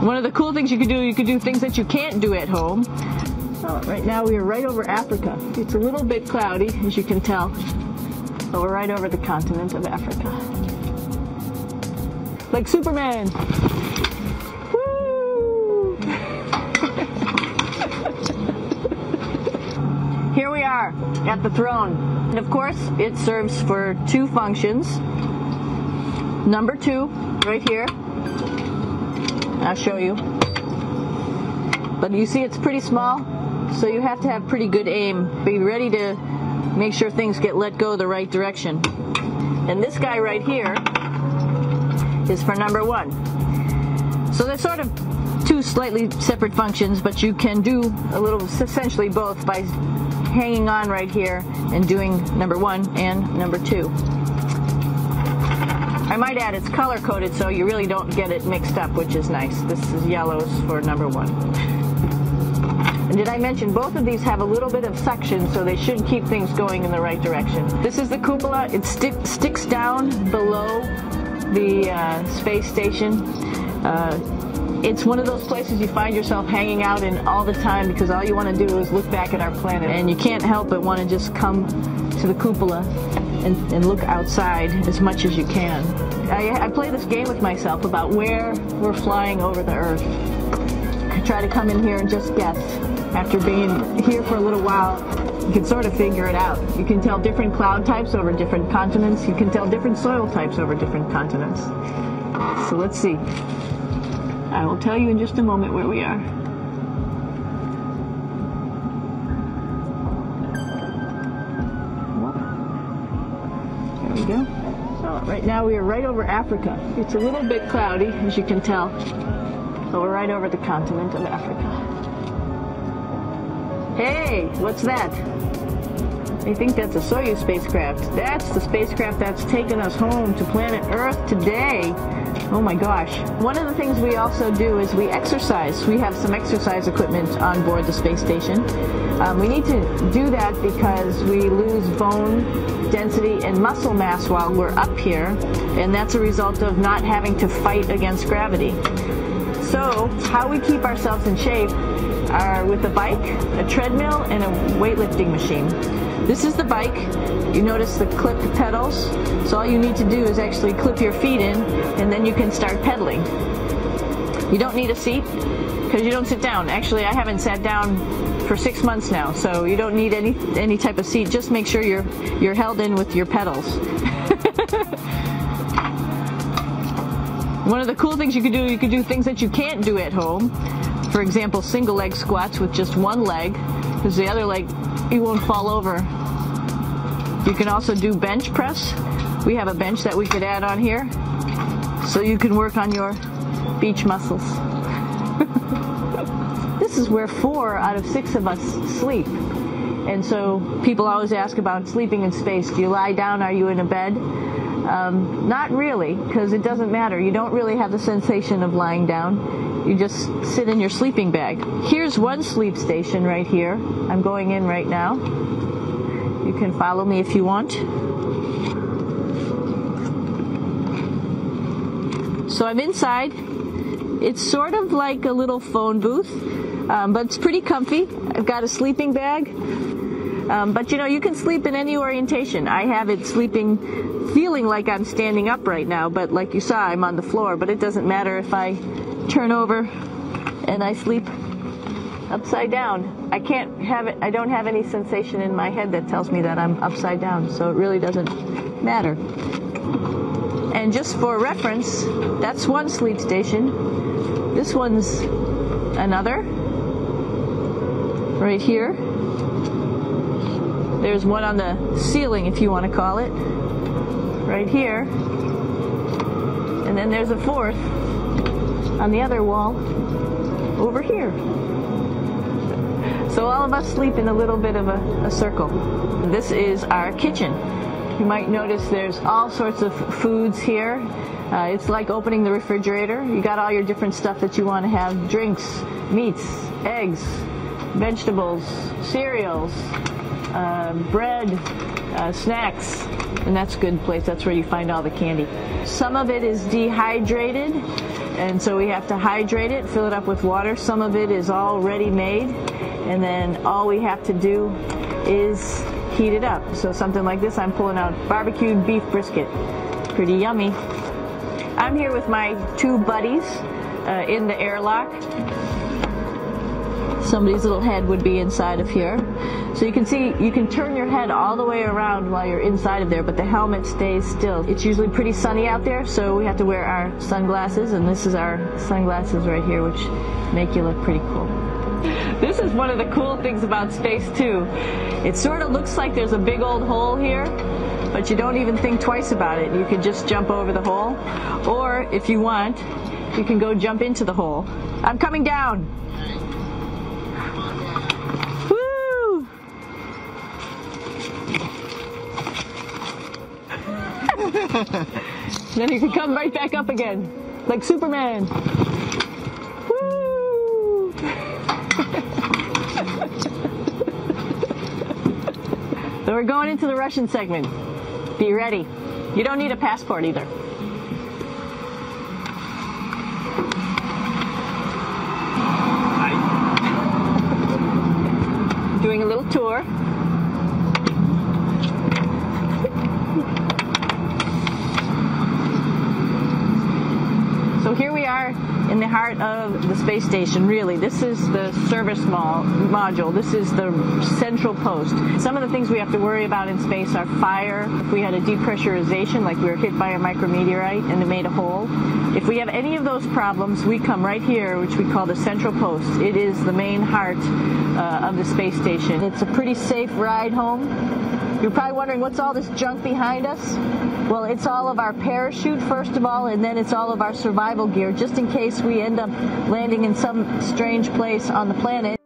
One of the cool things you can do things that you can't do at home. Oh, right now we are right over Africa. It's a little bit cloudy, as you can tell, but we're right over the continent of Africa. Like Superman! Woo! Here we are at the throne. And of course, it serves for two functions. Number 2, right here. I'll show you. But you see it's pretty small, so you have to have pretty good aim. Be ready to make sure things get let go the right direction. And this guy right here is for number 1. So they're sort of two slightly separate functions, but you can do a little, essentially both, by hanging on right here and doing number 1 and number 2. I might add it's color-coded so you really don't get it mixed up, which is nice. This is yellows for number 1. And did I mention both of these have a little bit of suction, so they should keep things going in the right direction. This is the cupola. It sticks down below the space station. It's one of those places you find yourself hanging out in all the time because all you want to do is look back at our planet, and you can't help but want to just come to the cupola and look outside as much as you can. I play this game with myself about where we're flying over the Earth. I try to come in here and just guess. After being here for a little while, you can sort of figure it out. You can tell different cloud types over different continents. You can tell different soil types over different continents. So let's see. I will tell you in just a moment where we are. There we go. So right now we are right over Africa. It's a little bit cloudy, as you can tell, but we're right over the continent of Africa. Hey, what's that? I think that's a Soyuz spacecraft. That's the spacecraft that's taken us home to planet Earth today. Oh my gosh. One of the things we also do is we exercise. We have some exercise equipment on board the space station. We need to do that because we lose bone density and muscle mass while we're up here, and that's a result of not having to fight against gravity. So how we keep ourselves in shape are with a bike, a treadmill, and a weightlifting machine. This is the bike. You notice the clipped pedals. So all you need to do is actually clip your feet in, and then you can start pedaling. You don't need a seat because you don't sit down. Actually, I haven't sat down for 6 months now, so you don't need any type of seat. Just make sure you're held in with your pedals. One of the cool things you can do things that you can't do at home. For example, single leg squats with just one leg, because the other leg, you won't fall over. You can also do bench press. We have a bench that we could add on here, so you can work on your beach muscles. This is where 4 out of 6 of us sleep. And so people always ask about sleeping in space. Do you lie down? Are you in a bed? Not really, because it doesn't matter. You don't really have the sensation of lying down. You just sit in your sleeping bag. Here's one sleep station right here. I'm going in right now. You can follow me if you want. So I'm inside. It's sort of like a little phone booth, but it's pretty comfy. I've got a sleeping bag. But you know, you can sleep in any orientation. I have it feeling like I'm standing up right now, but like you saw, I'm on the floor. But it doesn't matter if I turn over and I sleep upside down. I don't have any sensation in my head that tells me that I'm upside down, so it really doesn't matter. And just for reference, that's one sleep station. This one's another, right here. There's one on the ceiling, if you want to call it, right here. And then there's a fourth on the other wall over here. So all of us sleep in a little bit of a circle. This is our kitchen. You might notice there's all sorts of foods here. It's like opening the refrigerator. You got all your different stuff that you want to have: drinks, meats, eggs, vegetables, cereals, bread, snacks, and that's a good place. That's where you find all the candy. Some of it is dehydrated, and so we have to hydrate it, fill it up with water. Some of it is already made, and then all we have to do is heat it up. So something like this, I'm pulling out barbecued beef brisket. Pretty yummy. I'm here with my two buddies in the airlock. Somebody's little head would be inside of here. So you can see, you can turn your head all the way around while you're inside of there, but the helmet stays still. It's usually pretty sunny out there, so we have to wear our sunglasses, and this is our sunglasses right here, which make you look pretty cool. This is one of the cool things about space too. It sort of looks like there's a big old hole here, but you don't even think twice about it. You can just jump over the hole, or if you want, you can go jump into the hole. I'm coming down. Woo! Then you can come right back up again, like Superman. Woo! So we're going into the Russian segment. Be ready. You don't need a passport either. Doing a little tour. So here we are in the heart of the space station, really. This is the service module. This is the central post. Some of the things we have to worry about in space are fire. If we had a depressurization, like we were hit by a micrometeorite and it made a hole. If we have any of those problems, we come right here, which we call the central post. It is the main heart of the space station. It's a pretty safe ride home. You're probably wondering, what's all this junk behind us? Well, it's all of our parachute, first of all, and then it's all of our survival gear, just in case we end up landing in some strange place on the planet.